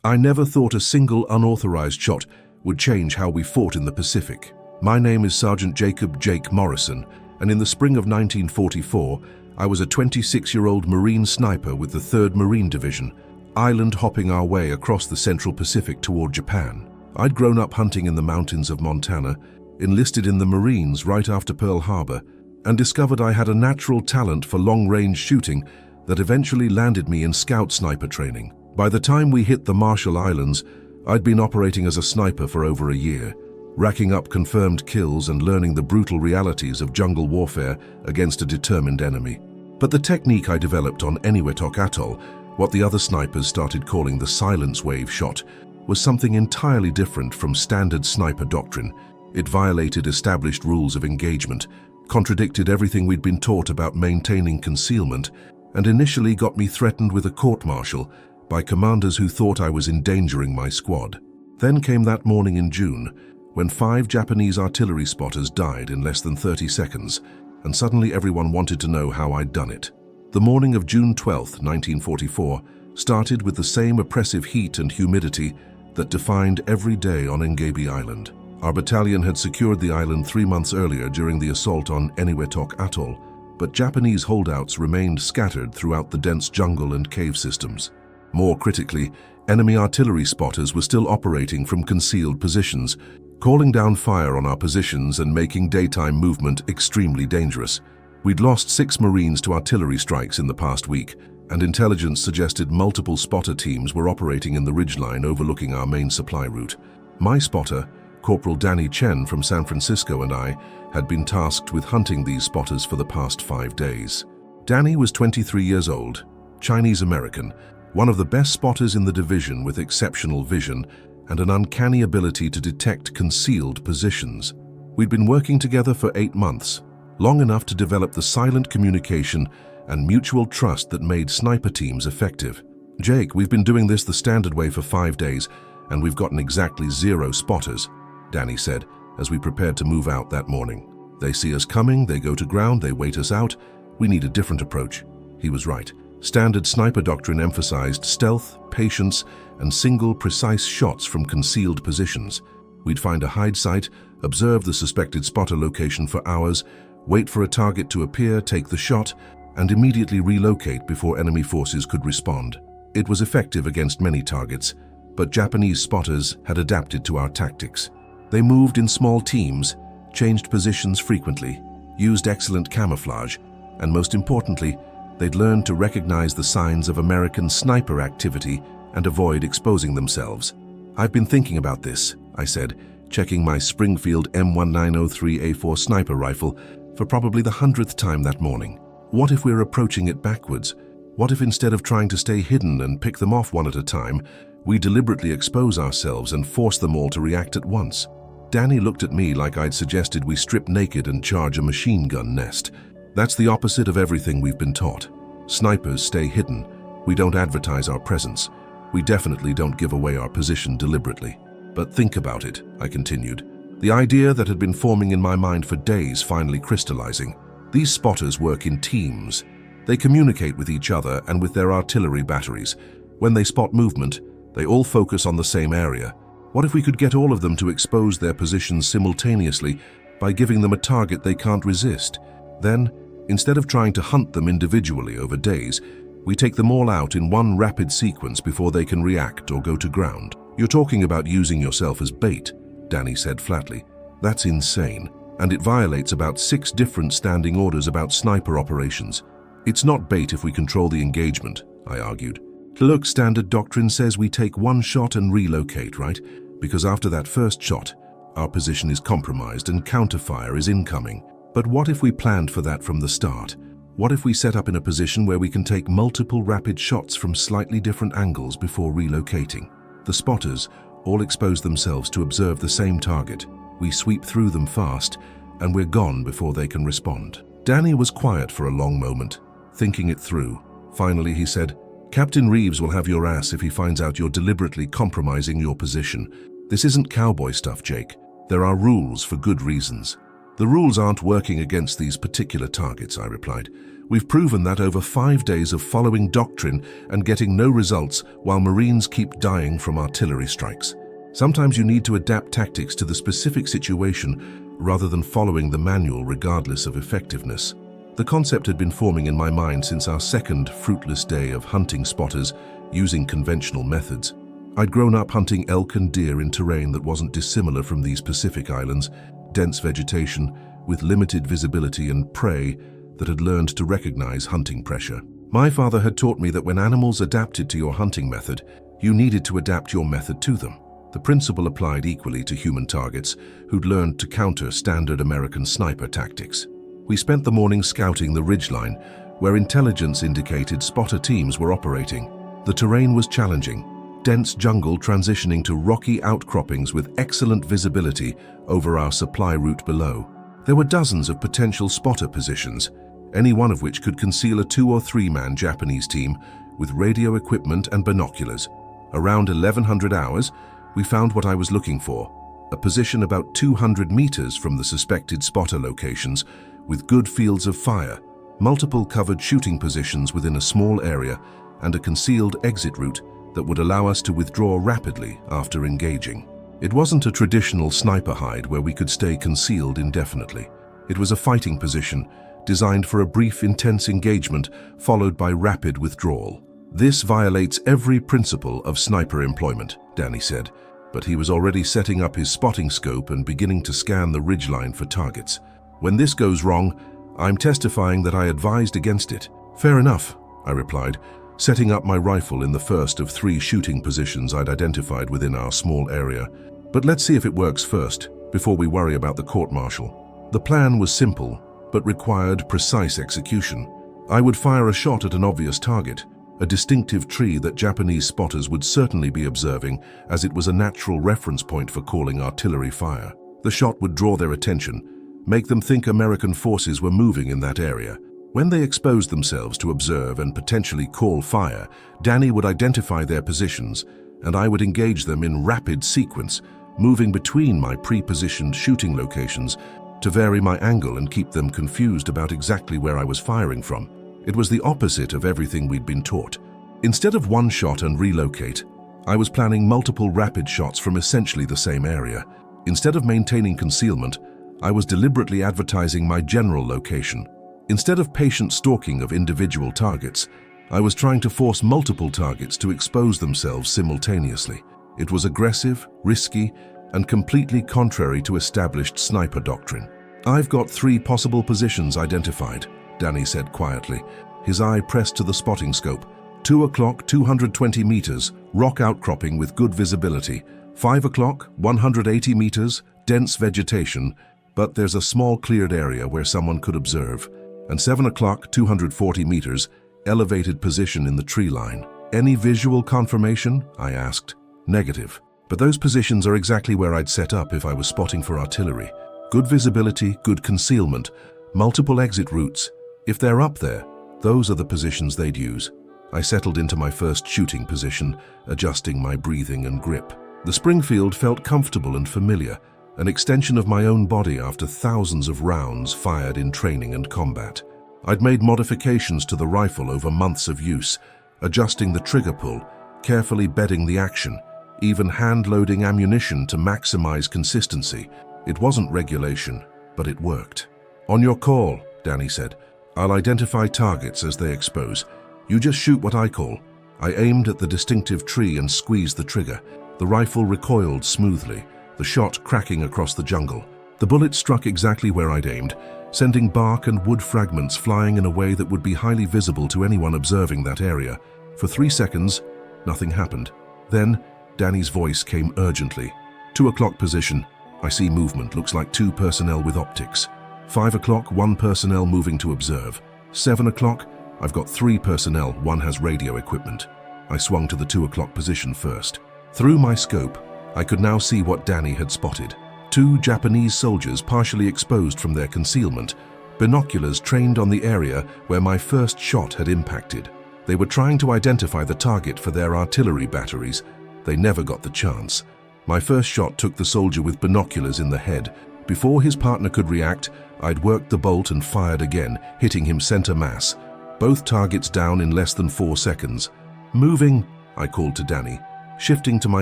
I never thought a single unauthorized shot would change how we fought in the Pacific. My name is Sergeant Jacob "Jake" Morrison, and in the spring of 1944, I was a 26-year-old Marine sniper with the 3rd Marine Division, island hopping our way across the Central Pacific toward Japan. I'd grown up hunting in the mountains of Montana, enlisted in the Marines right after Pearl Harbor, and discovered I had a natural talent for long-range shooting that eventually landed me in scout sniper training. By the time we hit the Marshall Islands, I'd been operating as a sniper for over a year, racking up confirmed kills and learning the brutal realities of jungle warfare against a determined enemy. But the technique I developed on Eniwetok Atoll, what the other snipers started calling the silence wave shot, was something entirely different from standard sniper doctrine. It violated established rules of engagement, contradicted everything we'd been taught about maintaining concealment, and initially got me threatened with a court-martial by commanders who thought I was endangering my squad. Then came that morning in June, when 5 Japanese artillery spotters died in less than 30 seconds, and suddenly everyone wanted to know how I'd done it. The morning of June 12, 1944, started with the same oppressive heat and humidity that defined every day on Engabi Island. Our battalion had secured the island 3 months earlier during the assault on Eniwetok Atoll, but Japanese holdouts remained scattered throughout the dense jungle and cave systems. More critically, enemy artillery spotters were still operating from concealed positions, calling down fire on our positions and making daytime movement extremely dangerous. We'd lost 6 Marines to artillery strikes in the past week, and intelligence suggested multiple spotter teams were operating in the ridgeline overlooking our main supply route. My spotter, Corporal Danny Chen from San Francisco, and I had been tasked with hunting these spotters for the past 5 days. Danny was 23 years old, Chinese-American, one of the best spotters in the division with exceptional vision and an uncanny ability to detect concealed positions. We'd been working together for 8 months, long enough to develop the silent communication and mutual trust that made sniper teams effective. "Jake, we've been doing this the standard way for 5 days, and we've gotten exactly 0 spotters," Danny said as we prepared to move out that morning. "They see us coming, they go to ground, they wait us out. We need a different approach." He was right. Standard sniper doctrine emphasized stealth, patience, and single, precise shots from concealed positions. We'd find a hide site, observe the suspected spotter location for hours, wait for a target to appear, take the shot, and immediately relocate before enemy forces could respond. It was effective against many targets, but Japanese spotters had adapted to our tactics. They moved in small teams, changed positions frequently, used excellent camouflage, and most importantly, they'd learned to recognize the signs of American sniper activity and avoid exposing themselves. "I've been thinking about this," I said, checking my Springfield M1903A4 sniper rifle for probably the 100th time that morning. "What if we're approaching it backwards? What if instead of trying to stay hidden and pick them off one at a time, we deliberately expose ourselves and force them all to react at once?" Danny looked at me like I'd suggested we strip naked and charge a machine gun nest. "That's the opposite of everything we've been taught. Snipers stay hidden. We don't advertise our presence. We definitely don't give away our position deliberately. But think about it," I continued. The idea that had been forming in my mind for days finally crystallizing. These spotters work in teams. They communicate with each other and with their artillery batteries. When they spot movement, they all focus on the same area. What if we could get all of them to expose their positions simultaneously by giving them a target they can't resist? Then, instead of trying to hunt them individually over days, we take them all out in one rapid sequence before they can react or go to ground. "You're talking about using yourself as bait," Danny said flatly. "That's insane, and it violates about 6 different standing orders about sniper operations." "It's not bait if we control the engagement," I argued. "Look, standard doctrine says we take 1 shot and relocate, right? Because after that first shot, our position is compromised and counterfire is incoming. But what if we planned for that from the start? What if we set up in a position where we can take multiple rapid shots from slightly different angles before relocating? The spotters all expose themselves to observe the same target. We sweep through them fast, and we're gone before they can respond." Danny was quiet for a long moment, thinking it through. Finally, he said, "Captain Reeves will have your ass if he finds out you're deliberately compromising your position. This isn't cowboy stuff, Jake. There are rules for good reasons." "The rules aren't working against these particular targets," I replied. We've proven that over 5 days of following doctrine and getting no results while Marines keep dying from artillery strikes. Sometimes you need to adapt tactics to the specific situation rather than following the manual regardless of effectiveness. The concept had been forming in my mind since our second fruitless day of hunting spotters using conventional methods. I'd grown up hunting elk and deer in terrain that wasn't dissimilar from these Pacific islands, dense vegetation with limited visibility and prey that had learned to recognize hunting pressure. My father had taught me that when animals adapted to your hunting method, you needed to adapt your method to them. The principle applied equally to human targets who'd learned to counter standard American sniper tactics. We spent the morning scouting the ridgeline, where intelligence indicated spotter teams were operating. The terrain was challenging, dense jungle transitioning to rocky outcroppings with excellent visibility over our supply route below. There were dozens of potential spotter positions, any one of which could conceal a 2- or 3-man Japanese team with radio equipment and binoculars. Around 1100 hours, we found what I was looking for, a position about 200 meters from the suspected spotter locations with good fields of fire, multiple covered shooting positions within a small area, and a concealed exit route that would allow us to withdraw rapidly after engaging. It wasn't a traditional sniper hide where we could stay concealed indefinitely. It was a fighting position designed for a brief, intense engagement followed by rapid withdrawal. This violates every principle of sniper employment, Danny said, but he was already setting up his spotting scope and beginning to scan the ridgeline for targets. When this goes wrong, I'm testifying that I advised against it. Fair enough, I replied, setting up my rifle in the first of 3 shooting positions I'd identified within our small area. But let's see if it works first, before we worry about the court-martial. The plan was simple, but required precise execution. I would fire a shot at an obvious target, a distinctive tree that Japanese spotters would certainly be observing, as it was a natural reference point for calling artillery fire. The shot would draw their attention, make them think American forces were moving in that area. When they exposed themselves to observe and potentially call fire, Danny would identify their positions, and I would engage them in rapid sequence, moving between my pre-positioned shooting locations to vary my angle and keep them confused about exactly where I was firing from. It was the opposite of everything we'd been taught. Instead of one shot and relocate, I was planning multiple rapid shots from essentially the same area. Instead of maintaining concealment, I was deliberately advertising my general location. Instead of patient stalking of individual targets, I was trying to force multiple targets to expose themselves simultaneously. It was aggressive, risky, and completely contrary to established sniper doctrine. I've got 3 possible positions identified, Danny said quietly, his eye pressed to the spotting scope. 2 o'clock, 220 meters, rock outcropping with good visibility. 5 o'clock, 180 meters, dense vegetation, but there's a small cleared area where someone could observe. And 7 o'clock, 240 meters, elevated position in the tree line. Any visual confirmation? I asked. Negative. But those positions are exactly where I'd set up if I was spotting for artillery. Good visibility, good concealment, multiple exit routes. If they're up there, those are the positions they'd use. I settled into my first shooting position, adjusting my breathing and grip. The Springfield felt comfortable and familiar, an extension of my own body after thousands of rounds fired in training and combat. I'd made modifications to the rifle over months of use, adjusting the trigger pull, carefully bedding the action, even hand-loading ammunition to maximize consistency. It wasn't regulation, but it worked. On your call, Danny said. I'll identify targets as they expose. You just shoot what I call. I aimed at the distinctive tree and squeezed the trigger. The rifle recoiled smoothly, the shot cracking across the jungle. The bullet struck exactly where I'd aimed, sending bark and wood fragments flying in a way that would be highly visible to anyone observing that area. For 3 seconds, nothing happened. Then, Danny's voice came urgently. 2 o'clock position. I see movement, looks like 2 personnel with optics. 5 o'clock, 1 personnel moving to observe. 7 o'clock, I've got 3 personnel, 1 has radio equipment. I swung to the 2 o'clock position first. Through my scope, I could now see what Danny had spotted. 2 Japanese soldiers partially exposed from their concealment, binoculars trained on the area where my first shot had impacted. They were trying to identify the target for their artillery batteries. They never got the chance. My first shot took the soldier with binoculars in the head, Before his partner could react, I'd worked the bolt and fired again, hitting him center mass. Both targets down in less than 4 seconds. "Moving," I called to Danny, shifting to my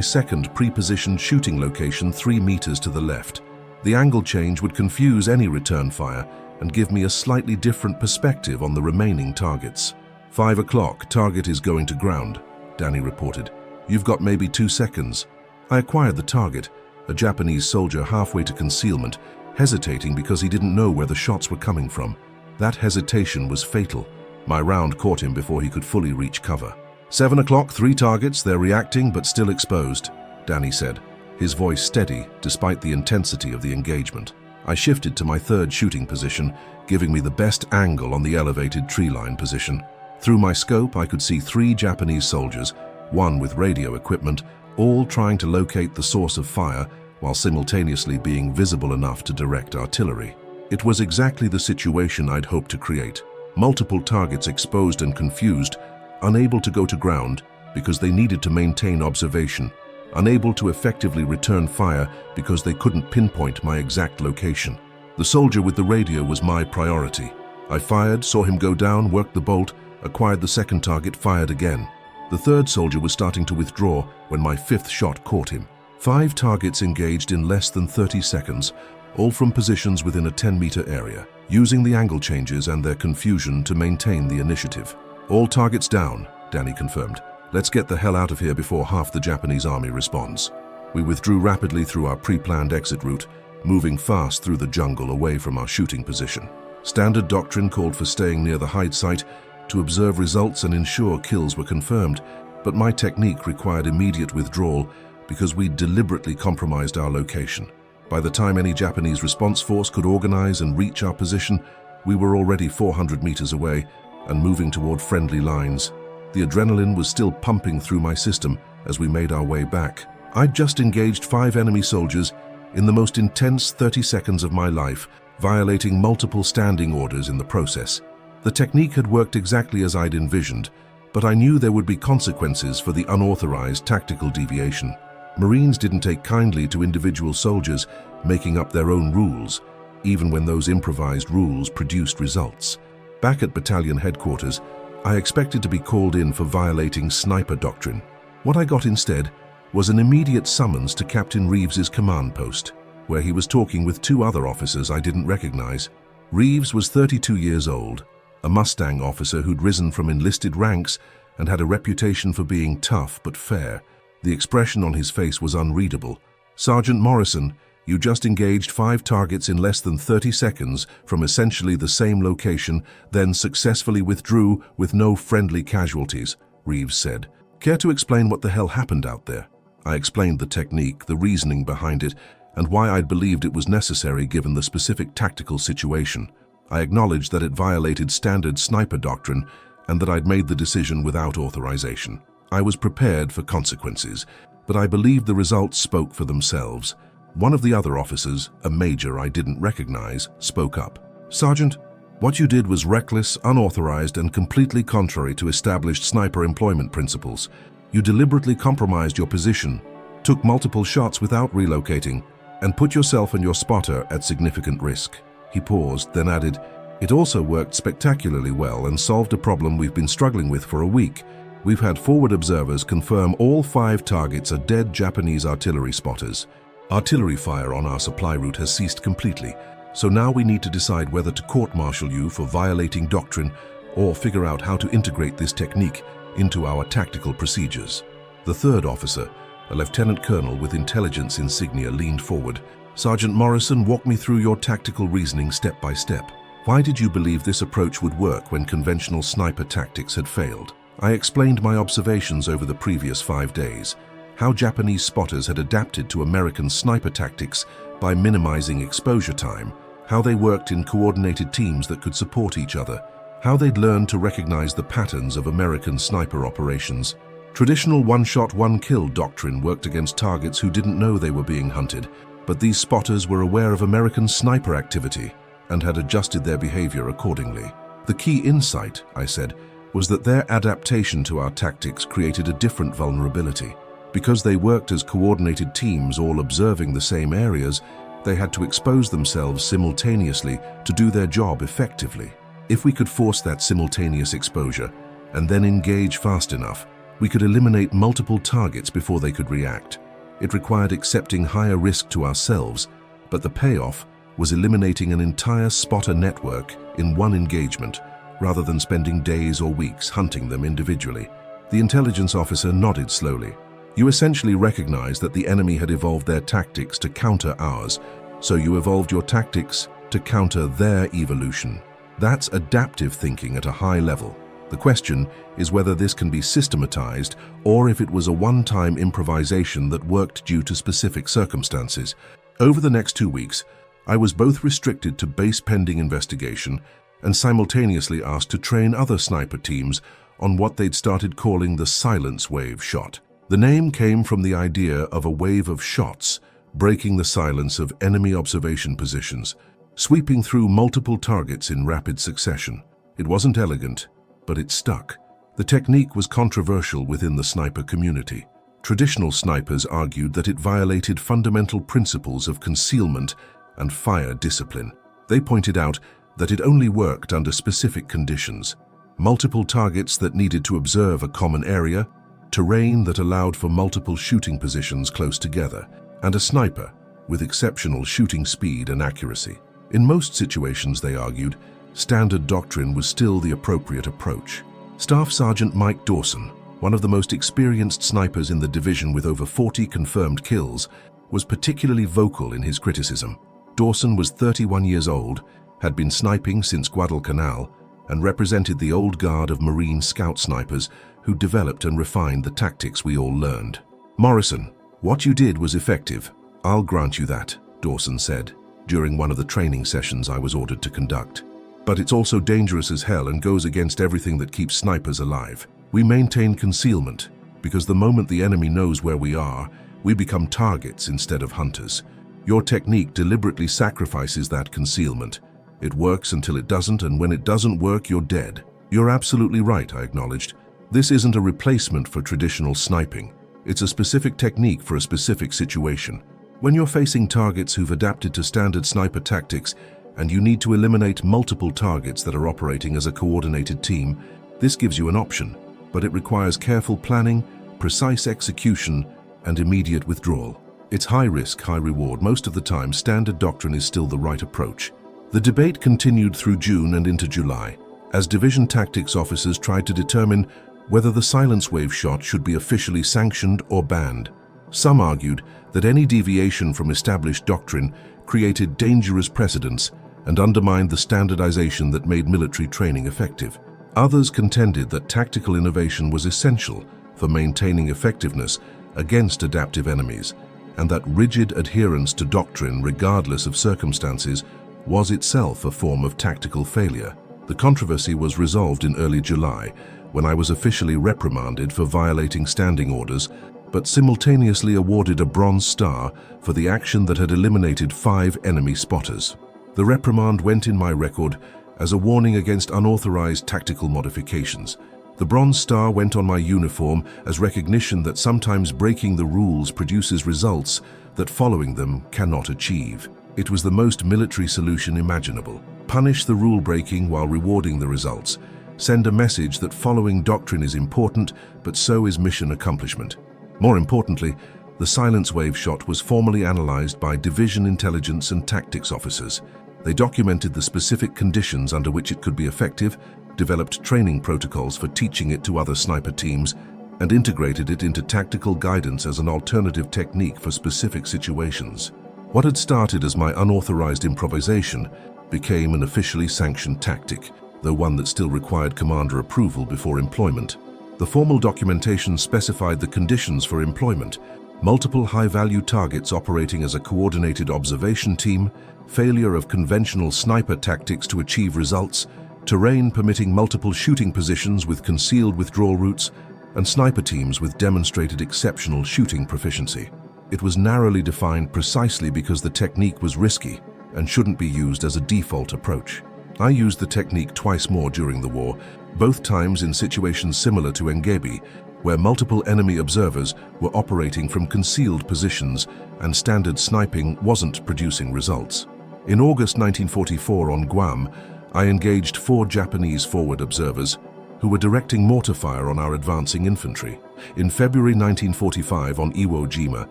second pre-positioned shooting location 3 meters to the left. The angle change would confuse any return fire and give me a slightly different perspective on the remaining targets. 5 o'clock, target is going to ground, Danny reported. "You've got maybe 2 seconds. I acquired the target, a Japanese soldier halfway to concealment, hesitating because he didn't know where the shots were coming from. That hesitation was fatal. My round caught him before he could fully reach cover. 7 o'clock, 3 targets, they're reacting but still exposed, Danny said, his voice steady despite the intensity of the engagement. I shifted to my third shooting position, giving me the best angle on the elevated tree line position. Through my scope, I could see 3 Japanese soldiers, one with radio equipment, all trying to locate the source of fire while simultaneously being visible enough to direct artillery. It was exactly the situation I'd hoped to create. Multiple targets exposed and confused, unable to go to ground because they needed to maintain observation, unable to effectively return fire because they couldn't pinpoint my exact location. The soldier with the radio was my priority. I fired, saw him go down, worked the bolt, acquired the second target, fired again. The third soldier was starting to withdraw when my 5th shot caught him. 5 targets engaged in less than 30 seconds, all from positions within a 10-meter area, using the angle changes and their confusion to maintain the initiative. "All targets down," Danny confirmed. "Let's get the hell out of here before half the Japanese army responds." We withdrew rapidly through our pre-planned exit route, moving fast through the jungle away from our shooting position. Standard doctrine called for staying near the hide site to observe results and ensure kills were confirmed, but my technique required immediate withdrawal because we deliberately compromised our location. By the time any Japanese response force could organize and reach our position, we were already 400 meters away and moving toward friendly lines. The adrenaline was still pumping through my system as we made our way back. I'd just engaged 5 enemy soldiers in the most intense 30 seconds of my life, violating multiple standing orders in the process. The technique had worked exactly as I'd envisioned, but I knew there would be consequences for the unauthorized tactical deviation. Marines didn't take kindly to individual soldiers making up their own rules, even when those improvised rules produced results. Back at battalion headquarters, I expected to be called in for violating sniper doctrine. What I got instead was an immediate summons to Captain Reeves's command post, where he was talking with 2 other officers I didn't recognize. Reeves was 32 years old, a Mustang officer who'd risen from enlisted ranks and had a reputation for being tough but fair. The expression on his face was unreadable. "Sergeant Morrison, you just engaged 5 targets in less than 30 seconds from essentially the same location, then successfully withdrew with no friendly casualties," Reeves said. "Care to explain what the hell happened out there?" I explained the technique, the reasoning behind it, and why I'd believed it was necessary given the specific tactical situation. I acknowledged that it violated standard sniper doctrine and that I'd made the decision without authorization. I was prepared for consequences, but I believed the results spoke for themselves. One of the other officers, a major I didn't recognize, spoke up. "Sergeant, what you did was reckless, unauthorized, and completely contrary to established sniper employment principles. You deliberately compromised your position, took multiple shots without relocating, and put yourself and your spotter at significant risk." He paused, then added, "It also worked spectacularly well and solved a problem we've been struggling with for a week. We've had forward observers confirm all 5 targets are dead Japanese artillery spotters. Artillery fire on our supply route has ceased completely, so now we need to decide whether to court-martial you for violating doctrine or figure out how to integrate this technique into our tactical procedures." The third officer, a lieutenant colonel with intelligence insignia, leaned forward. "Sergeant Morrison, walk me through your tactical reasoning step by step. Why did you believe this approach would work when conventional sniper tactics had failed?" I explained my observations over the previous 5 days, how Japanese spotters had adapted to American sniper tactics by minimizing exposure time, how they worked in coordinated teams that could support each other, how they'd learned to recognize the patterns of American sniper operations. Traditional one-shot, one-kill doctrine worked against targets who didn't know they were being hunted, but these spotters were aware of American sniper activity and had adjusted their behavior accordingly. The key insight, I said, was that their adaptation to our tactics created a different vulnerability. Because they worked as coordinated teams all observing the same areas, They had to expose themselves simultaneously to do their job effectively. If we could force that simultaneous exposure and then engage fast enough, we could eliminate multiple targets before they could react. It required accepting higher risk to ourselves, but the payoff was eliminating an entire spotter network in one engagement, rather than spending days or weeks hunting them individually. The intelligence officer nodded slowly. You essentially recognized that the enemy had evolved their tactics to counter ours, so you evolved your tactics to counter their evolution. That's adaptive thinking at a high level. The question is whether this can be systematized or if it was a one-time improvisation that worked due to specific circumstances. Over the next 2 weeks, I was both restricted to base pending investigation and simultaneously asked to train other sniper teams on what they'd started calling the silence wave shot. The name came from the idea of a wave of shots breaking the silence of enemy observation positions, sweeping through multiple targets in rapid succession. It wasn't elegant, but it stuck. The technique was controversial within the sniper community. Traditional snipers argued that it violated fundamental principles of concealment and fire discipline. They pointed out that it only worked under specific conditions: multiple targets that needed to observe a common area, terrain that allowed for multiple shooting positions close together, and a sniper with exceptional shooting speed and accuracy. In most situations, they argued, standard doctrine was still the appropriate approach. Staff Sergeant Mike Dawson, one of the most experienced snipers in the division with over 40 confirmed kills, was particularly vocal in his criticism. Dawson was 31 years old, had been sniping since Guadalcanal, and represented the old guard of Marine scout snipers who developed and refined the tactics we all learned. "Morrison, what you did was effective. I'll grant you that," Dawson said during one of the training sessions I was ordered to conduct. "But it's also dangerous as hell and goes against everything that keeps snipers alive. We maintain concealment because the moment the enemy knows where we are, we become targets instead of hunters. Your technique deliberately sacrifices that concealment. It works until it doesn't, and when it doesn't work, you're dead." "You're absolutely right," I acknowledged. "This isn't a replacement for traditional sniping. It's a specific technique for a specific situation. When you're facing targets who've adapted to standard sniper tactics and you need to eliminate multiple targets that are operating as a coordinated team, this gives you an option, but it requires careful planning, precise execution, and immediate withdrawal. It's high risk, high reward. Most of the time, standard doctrine is still the right approach." The debate continued through June and into July, as division tactics officers tried to determine whether the silence wave shot should be officially sanctioned or banned. Some argued that any deviation from established doctrine created dangerous precedents and undermined the standardization that made military training effective. Others contended that tactical innovation was essential for maintaining effectiveness against adaptive enemies, and that rigid adherence to doctrine regardless of circumstances was itself a form of tactical failure. The controversy was resolved in early July, when I was officially reprimanded for violating standing orders, but simultaneously awarded a Bronze Star for the action that had eliminated 5 enemy spotters. The reprimand went in my record as a warning against unauthorized tactical modifications. The Bronze Star went on my uniform as recognition that sometimes breaking the rules produces results that following them cannot achieve. It was the most military solution imaginable. Punish the rule breaking while rewarding the results. Send a message that following doctrine is important, but so is mission accomplishment. More importantly, the silence wave shot was formally analyzed by division intelligence and tactics officers. They documented the specific conditions under which it could be effective, developed training protocols for teaching it to other sniper teams, and integrated it into tactical guidance as an alternative technique for specific situations. What had started as my unauthorized improvisation became an officially sanctioned tactic, though one that still required commander approval before employment. The formal documentation specified the conditions for employment: multiple high-value targets operating as a coordinated observation team, failure of conventional sniper tactics to achieve results, terrain permitting multiple shooting positions with concealed withdrawal routes, and sniper teams with demonstrated exceptional shooting proficiency. It was narrowly defined precisely because the technique was risky and shouldn't be used as a default approach. I used the technique twice more during the war, both times in situations similar to Engedi, where multiple enemy observers were operating from concealed positions and standard sniping wasn't producing results. In August 1944 on Guam, I engaged 4 Japanese forward observers who were directing mortar fire on our advancing infantry. In February 1945 on Iwo Jima,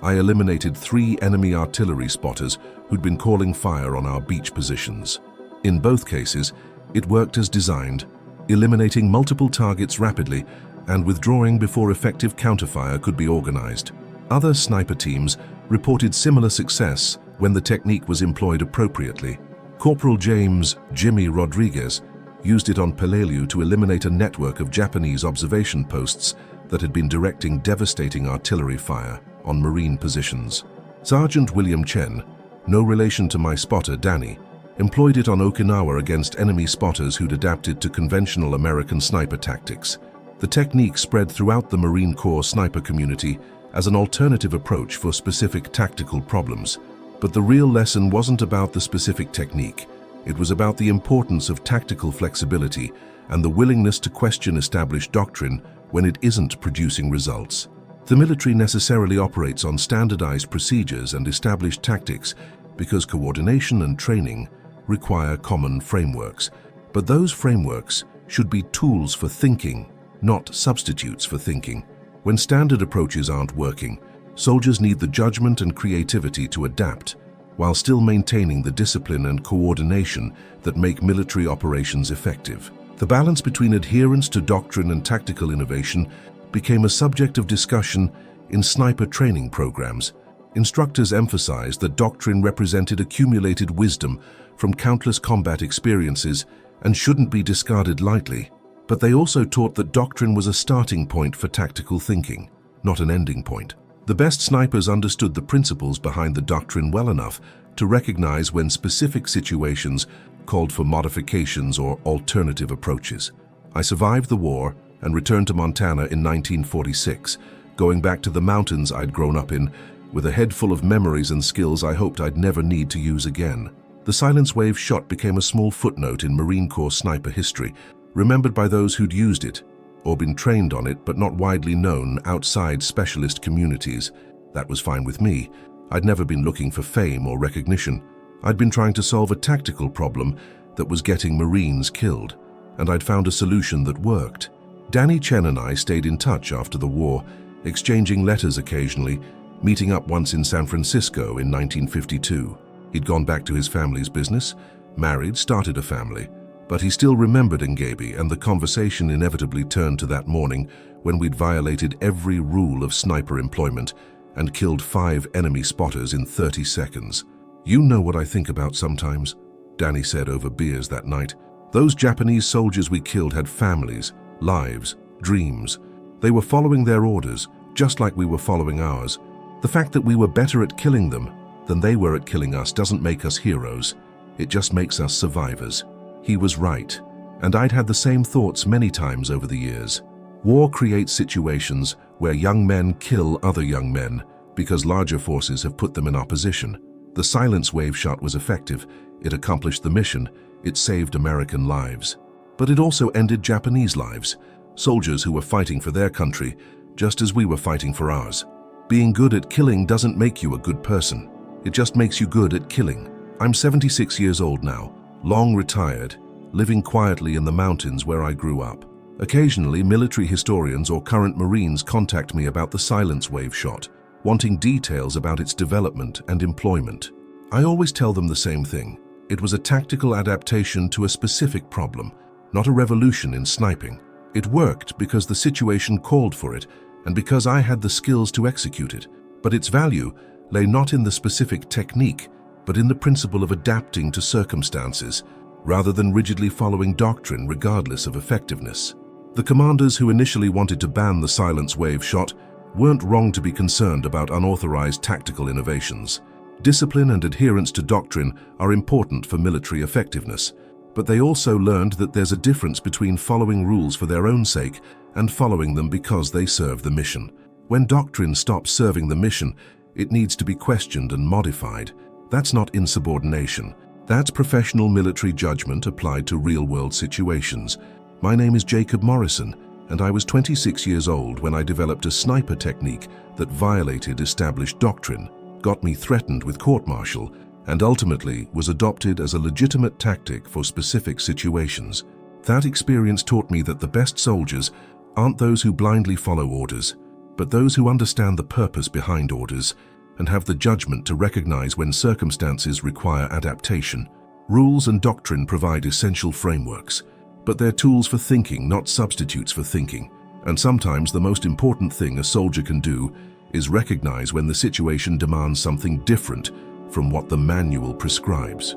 I eliminated 3 enemy artillery spotters who'd been calling fire on our beach positions. In both cases, it worked as designed, eliminating multiple targets rapidly and withdrawing before effective counterfire could be organized. Other sniper teams reported similar success when the technique was employed appropriately. Corporal James "Jimmy" Rodriguez used it on Peleliu to eliminate a network of Japanese observation posts that had been directing devastating artillery fire on Marine positions. Sergeant William Chen, no relation to my spotter Danny, employed it on Okinawa against enemy spotters who'd adapted to conventional American sniper tactics. The technique spread throughout the Marine Corps sniper community as an alternative approach for specific tactical problems. But the real lesson wasn't about the specific technique. It was about the importance of tactical flexibility and the willingness to question established doctrine when it isn't producing results. The military necessarily operates on standardized procedures and established tactics because coordination and training require common frameworks. But those frameworks should be tools for thinking, not substitutes for thinking. When standard approaches aren't working, soldiers need the judgment and creativity to adapt, while still maintaining the discipline and coordination that make military operations effective. The balance between adherence to doctrine and tactical innovation became a subject of discussion in sniper training programs. Instructors emphasized that doctrine represented accumulated wisdom from countless combat experiences and shouldn't be discarded lightly. But they also taught that doctrine was a starting point for tactical thinking, not an ending point. The best snipers understood the principles behind the doctrine well enough to recognize when specific situations called for modifications or alternative approaches. I survived the war and returned to Montana in 1946, going back to the mountains I'd grown up in, with a head full of memories and skills I hoped I'd never need to use again. The silence wave shot became a small footnote in Marine Corps sniper history, remembered by those who'd used it, or been trained on it but not widely known outside specialist communities. That was fine with me. I'd never been looking for fame or recognition. I'd been trying to solve a tactical problem that was getting Marines killed, and I'd found a solution that worked. Danny Chen and I stayed in touch after the war, exchanging letters occasionally, meeting up once in San Francisco in 1952. He'd gone back to his family's business, married, started a family, but he still remembered Ngabe, and the conversation inevitably turned to that morning when we'd violated every rule of sniper employment and killed 5 enemy spotters in 30 seconds. "You know what I think about sometimes," Danny said over beers that night. "Those Japanese soldiers we killed had families, lives, dreams. They were following their orders, just like we were following ours. The fact that we were better at killing them than they were at killing us doesn't make us heroes. It just makes us survivors." He was right, and I'd had the same thoughts many times over the years. War creates situations where young men kill other young men because larger forces have put them in opposition. The silence wave shot was effective. It accomplished the mission. It saved American lives. But it also ended Japanese lives, soldiers who were fighting for their country just as we were fighting for ours. Being good at killing doesn't make you a good person. It just makes you good at killing. I'm 76 years old now, long retired, living quietly in the mountains where I grew up. Occasionally, military historians or current Marines contact me about the silence wave shot, wanting details about its development and employment. I always tell them the same thing. It was a tactical adaptation to a specific problem, not a revolution in sniping. It worked because the situation called for it and because I had the skills to execute it. But its value lay not in the specific technique, but in the principle of adapting to circumstances, rather than rigidly following doctrine regardless of effectiveness. The commanders who initially wanted to ban the silence wave shot weren't wrong to be concerned about unauthorized tactical innovations. Discipline and adherence to doctrine are important for military effectiveness, but they also learned that there's a difference between following rules for their own sake and following them because they serve the mission. When doctrine stops serving the mission, it needs to be questioned and modified. That's not insubordination. That's professional military judgment applied to real-world situations. My name is Jacob Morrison, and I was 26 years old when I developed a sniper technique that violated established doctrine, got me threatened with court-martial, and ultimately was adopted as a legitimate tactic for specific situations. That experience taught me that the best soldiers aren't those who blindly follow orders, but those who understand the purpose behind orders and have the judgment to recognize when circumstances require adaptation. Rules and doctrine provide essential frameworks, but they're tools for thinking, not substitutes for thinking. And sometimes the most important thing a soldier can do is recognize when the situation demands something different from what the manual prescribes.